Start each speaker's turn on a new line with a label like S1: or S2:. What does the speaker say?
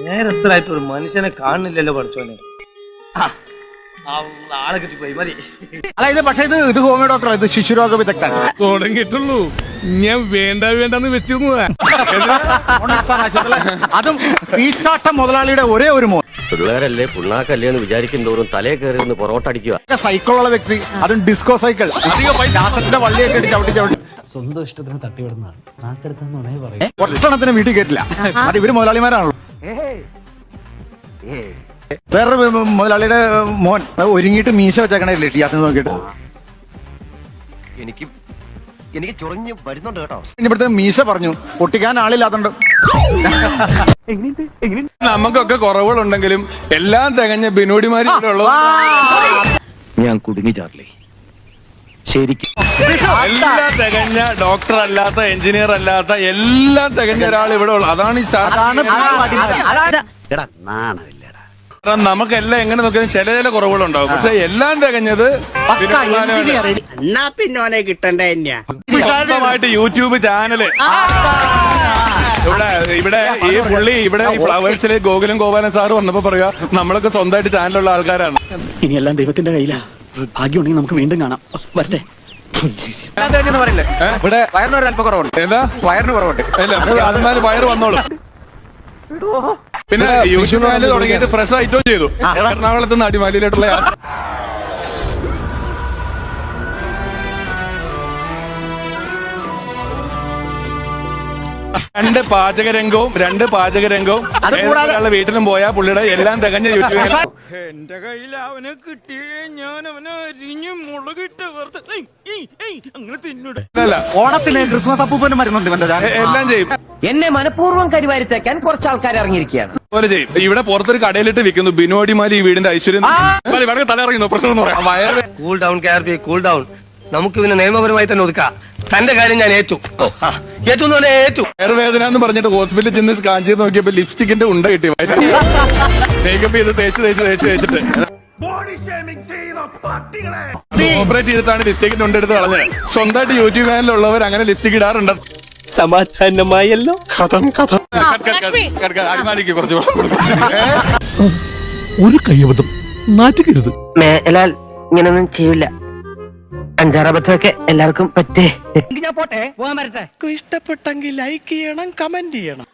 S1: നേരത്തിലായിട്ട് ഒരു മനുഷ്യനെ കാണുന്നില്ലല്ലോ പഠിച്ചോനെ. ആളെ കിട്ടിപ്പോയി മതി.
S2: അതായത് പക്ഷേ ഇത് ഹോമിയോ ഡോക്ടർ, ഇത് ശിശുരോഗ വിദഗ്ധൻ.
S3: തുടങ്ങിയിട്ടുള്ളൂ, ഞാൻ വേണ്ടെന്ന് വെച്ചിരുന്നതാ.
S2: അതും പീച്ചാട്ട മുതലാളിയുടെ ഒരേ ഒരു മോൻ.
S4: പിള്ളേരല്ലേ പുണ്ണാക്കല്ലേ എന്ന് വിചാരിക്കും തോറും തലേ കയറി നിന്ന് പൊറോട്ട അടിക്കുക.
S2: സൈക്കിളുള്ള വ്യക്തി, അതും ഡിസ്കോ സൈക്കിൾ, രാസത്തിന്റെ വള്ളിയൊക്കെ ഇട്ട് ചവിട്ടി
S5: സ്വന്തം ഇഷ്ടത്തിന് തട്ടിവിടുന്നതാണ്. നാക്കെടുത്താന്നേ പറയും.
S2: ഒറ്റണത്തിന് വീട്ടിൽ കയറ്റില്ല. അത് ഇവര് മുതലാളിമാരാണല്ലോ. വേറൊരു മുതലാളിയുടെ മോൻ ഒരുങ്ങിയിട്ട് മീശ വെച്ചേക്കണേ ടിയാസിന് നോക്കിയിട്ട്.
S4: എനിക്ക് ചൊറിഞ്ഞ് വരുന്നുണ്ട് കേട്ടോ.
S2: ഇവിടുത്തെ മീശ പറഞ്ഞു പൊട്ടിക്കാൻ ആളില്ലാത്തോണ്ട്.
S3: നമുക്കൊക്കെ കുറവുകളുണ്ടെങ്കിലും എല്ലാം തികഞ്ഞ ബിനോടിമാരുള്ളത്.
S4: ഞാൻ കുടുങ്ങി ചാർലി, ശരിക്കും
S3: എല്ലാം തികഞ്ഞ ഡോക്ടർ അല്ലാത്ത, എഞ്ചിനീയർ അല്ലാത്ത, എല്ലാം തികഞ്ഞ ഒരാൾ ഇവിടെ ഉള്ളു. അതാണ് ഈ നമുക്കെല്ലാം എങ്ങനെ നോക്കിയാലും ചില കുറവുകളുണ്ടാവും. പക്ഷെ എല്ലാം തികഞ്ഞത്
S6: പിന്നോനെ കിട്ടണ്ടേ.
S3: സ്വന്തമായിട്ട് യൂട്യൂബ് ചാനല് ഇവിടെ ഈ പുള്ളി ഇവിടെ ഫ്ലവേഴ്സിലെ ഗോകുലം ഗോപാലൻ സാറ് വന്നപ്പോ പറയാ നമ്മളൊക്കെ സ്വന്തമായിട്ട് ചാനലുള്ള ആൾക്കാരാണ്.
S7: ഇനിയെല്ലാം ദൈവത്തിന്റെ കയ്യിലാ. ഭാഗ്യമുണ്ടെങ്കിൽ നമുക്ക് വീണ്ടും കാണാം. വരട്ടെ.
S2: ഇവിടെ വയറിനൊരു അല്പ കുറവുണ്ട്.
S3: എന്താ
S2: വയറിന് കുറവുണ്ട്.
S3: അതിനാല് വയറ് വന്നോളൂ. പിന്നെ യൂട്യൂബ് ചാനൽ തുടങ്ങിയിട്ട് ഫ്രഷ് ഐറ്റവും ചെയ്തു. എറണാകുളത്ത് നിന്ന് അടിമാലിയിലോട്ടുള്ള യാത്ര. രണ്ട് പാചകരംഗവും വീട്ടിലും പോയാ പുള്ളിയുടെ എല്ലാം തികഞ്ഞ യൂട്യൂബ്.
S6: എന്റെ കയ്യിൽ അവനെ കിട്ടിയേ ഞാൻ അവനെ അരിഞ്ഞ് മുളകിട്ട് അങ്ങനെ തിന്നിട.
S2: ഓണത്തിന് ക്രിസ്മസ് അപ്പൂപ്പനും വരുന്നുണ്ട്.
S3: എല്ലാം ചെയ്യും.
S8: എന്നെ മനഃപൂർവ്വം കരിവാരിത്തേക്കാൻ കുറച്ച് ആൾക്കാർ ഇറങ്ങിയിരിക്കുകയാണ്.
S3: പോലെ ചെയ്യും. ഇവിടെ പുറത്തൊരു കടയിലിട്ട് വിൽക്കുന്നു ബിനോടിമാലി ഈ വീടിന്റെ ഐശ്വര്യം. തലയിറങ്ങുന്നു പ്രശ്നം എന്ന് പറയാം. വയറ്
S1: കൂൾ ഡൗൺ കെആർപി, കൂൾ ഡൗൺ. നമുക്ക് പിന്നെ നിയമപരമായി തന്നെ ഒതുക്കാം. തന്റെ കാര്യം ഞാൻ ഏറ്റു എന്ന് പറഞ്ഞാൽ ഏറ്റു.
S3: വയറുവേദന എന്ന് പറഞ്ഞിട്ട് ഹോസ്പിറ്റലിൽ ചെന്ന് സ്കാൻ ചെയ്ത് നോക്കിയപ്പോ ലിപ്സ്റ്റിക്കിന്റെ ഉണ്ട കിട്ടി. മേക്കപ്പ് ചെയ്ത് തേച്ചിട്ട് ഓപ്പറേറ്റ് ചെയ്തിട്ടാണ് ലിപ്സ്റ്റിക്കിന്റെ ഉണ്ട എടുത്ത് കളഞ്ഞത്. സ്വന്തമായിട്ട് യൂട്യൂബ് ചാനലുള്ളവർ അങ്ങനെ ലിപ്സ്റ്റിക് ഇടാറുണ്ട്.
S1: സമാധാനമായല്ലോ.
S3: അടിമാലിക്ക് കുറച്ച്
S7: ഒരു കയ്യബദ്ധം നാറ്റുകരുത്.
S8: മേലാൽ ഇങ്ങനൊന്നും ചെയ്യില്ല. അഞ്ചാറബദ്ധമൊക്കെ എല്ലാവർക്കും പറ്റേ.
S6: ഇഷ്ടപ്പെട്ടെങ്കിൽ ലൈക്ക് ചെയ്യണം, കമന്റ് ചെയ്യണം.